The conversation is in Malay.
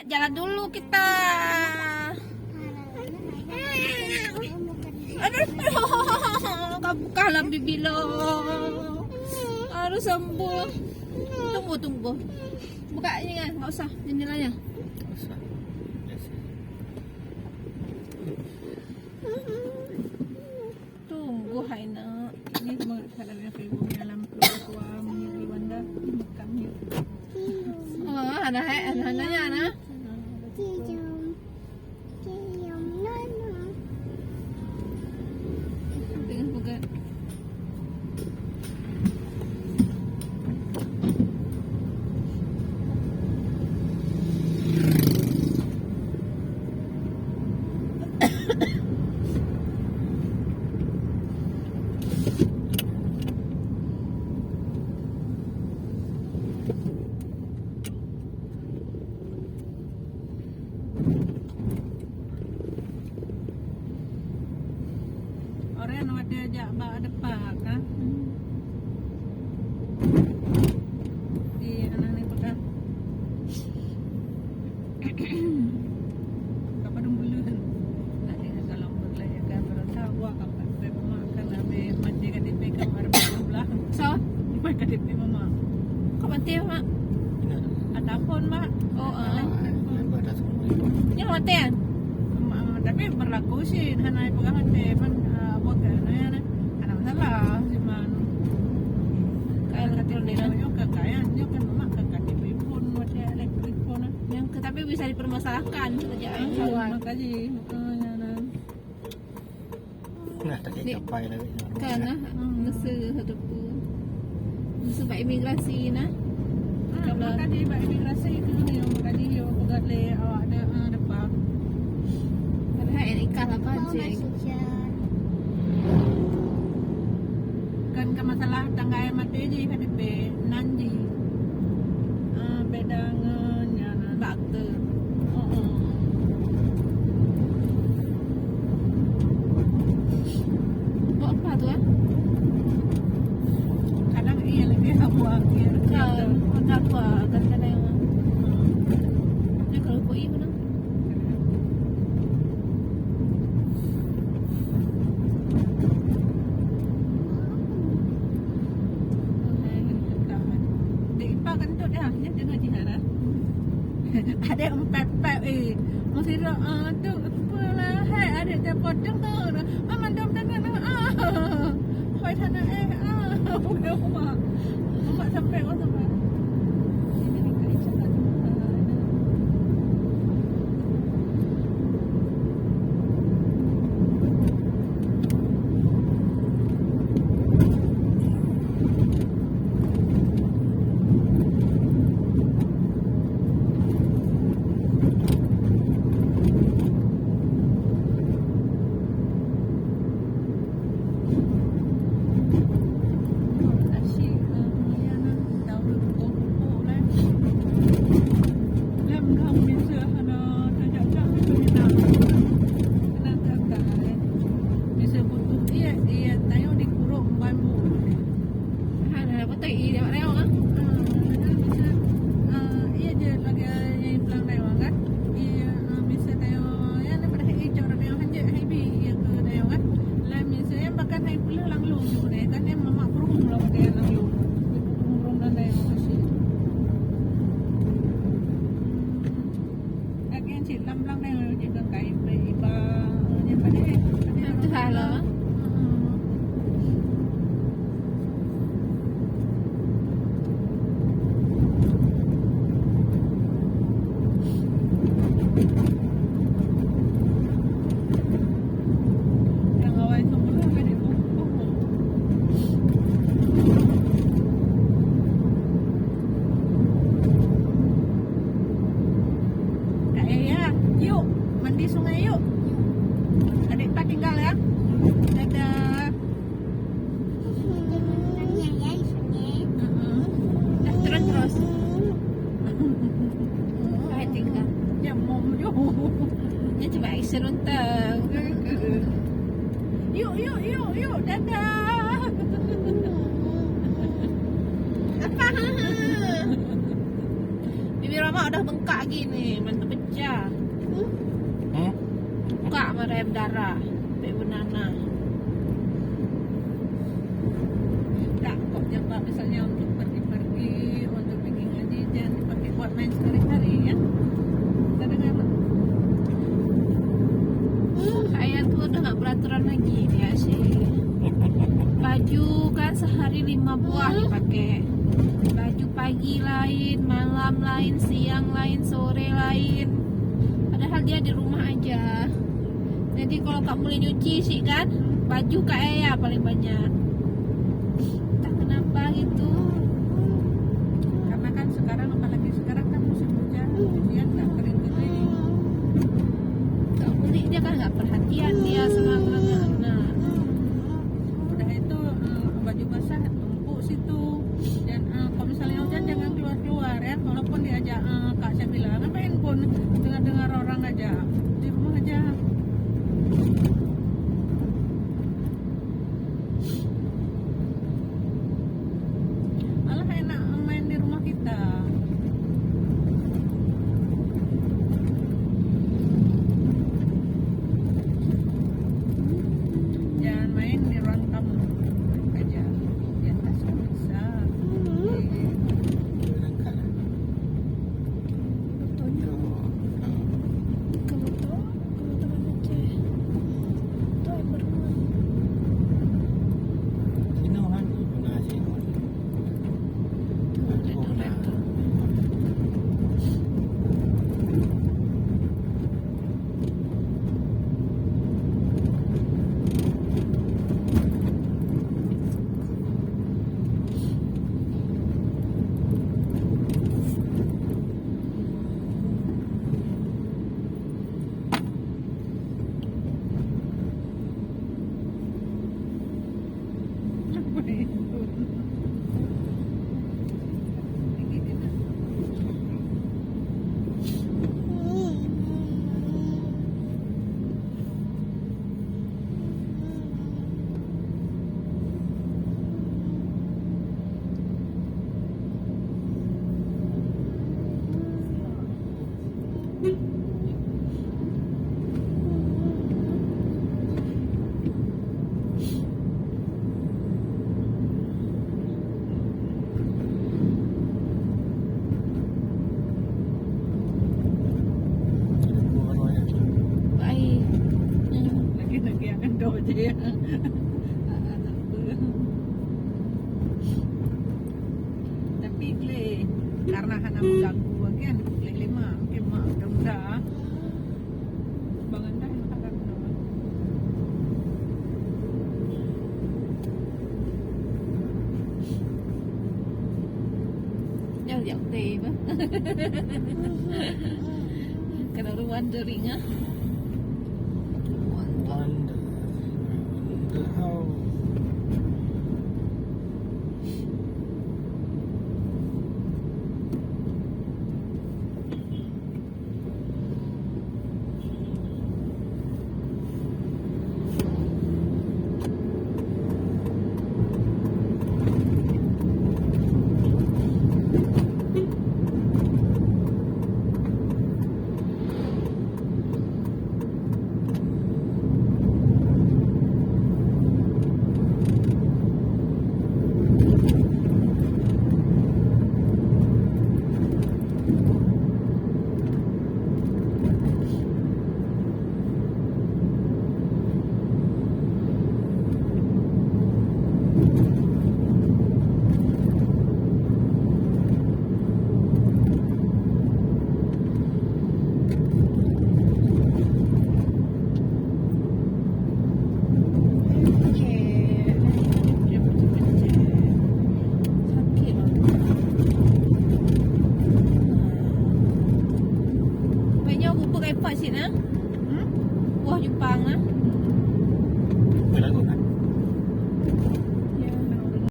jalan dulu kita. Aduh, bukalah bibi lo. Harus sembuh. Tunggu. Buka ini kan, nggak usah jendelanya. Tunggu Haina. Ini menghadapnya ibunya lampu tua menyeri Wanda di makamnya. Oh, ada anaknya ana. Orang ada ajak bak depan kan? Di anak ni pegang. Kapan dulu kan? Nak dengar kalau berlayar kan berasa buat kapan mama kan ambil mandi kan di kamar belah. So, di KTP mama. Kau mati mak? Ada pun mak. Oh, yang mati kan? Tapi berlaku sih, hanai pegang hati man. Anak masalah si man. Kaya katil nila yung kakayan, yung kan mak KTP pun wala elektrik pun. Yang tapi bisa dipermasalahkan kerjaan kawan. Makanya Nah, tadi capai lagi. Kana ngesu hadapu. Ngesu ba imigrasi na. Kalau tadi ba imigrasi itu yung tadi yung pagale awak ada depan. Ada Erika lah pajak. Kan ke masalah tangga mati je KTP nanti. Beda ngenya bakte. Buat apa tu ah? Kadang iya lagi buang dia. Kadang buat kadang. Ni kalau kau ini mana? Ada empat masih tu pula ada potong tu mama dom tangan hoi tanah udah mama sampai sampai ini kat Isyarat serentak. Yuk, dadah. Apa? Bibi Rama udah bengkak gini, mantap. ayam darah, sampai banana. Kak, kok Pak misalnya untuk pergi-pergi, untuk pergi ngaji, jangan dipakai buat main sehari-hari ya. Kita dengar. Ayah tuh udah nggak beraturan lagi dia sih. Baju kan sehari 5 buah dipakai. Baju pagi lain, malam lain, siang lain, sore lain. Padahal dia di rumah aja. Jadi kalau kamu boleh nyuci sih kan, baju Kak Ayah paling banyak. Tak kenapa gitu. Karena kan sekarang, apalagi sekarang kan musim hujan, dia nggak kering-kering. Kak Beli dia kan nggak perhatian dia sama anak-anak. Udah itu baju basah tumpuk situ. Dan kalau misalnya hujan jangan keluar-keluar ya. Walaupun diajak Kak saya bilang ngapain pun dengar-dengar orang aja di rumah aja. Malah enak main di rumah kita. Jangan main di ruang tamu aja. Di atas kan bisa. Berangkat lah. Fotonya foto teman Aceh. Foto yang berenang. Sino kan guna sih. Baik. Lagi-lagi akan doa aja ya. Tapi le karena hana mengganggu bagian le lima mungkin mah udah bangun dah makan dulu. Jauh jauh teh bah. Kalau wandering ah. Wonder how. Buah Jepang ah. Berlaku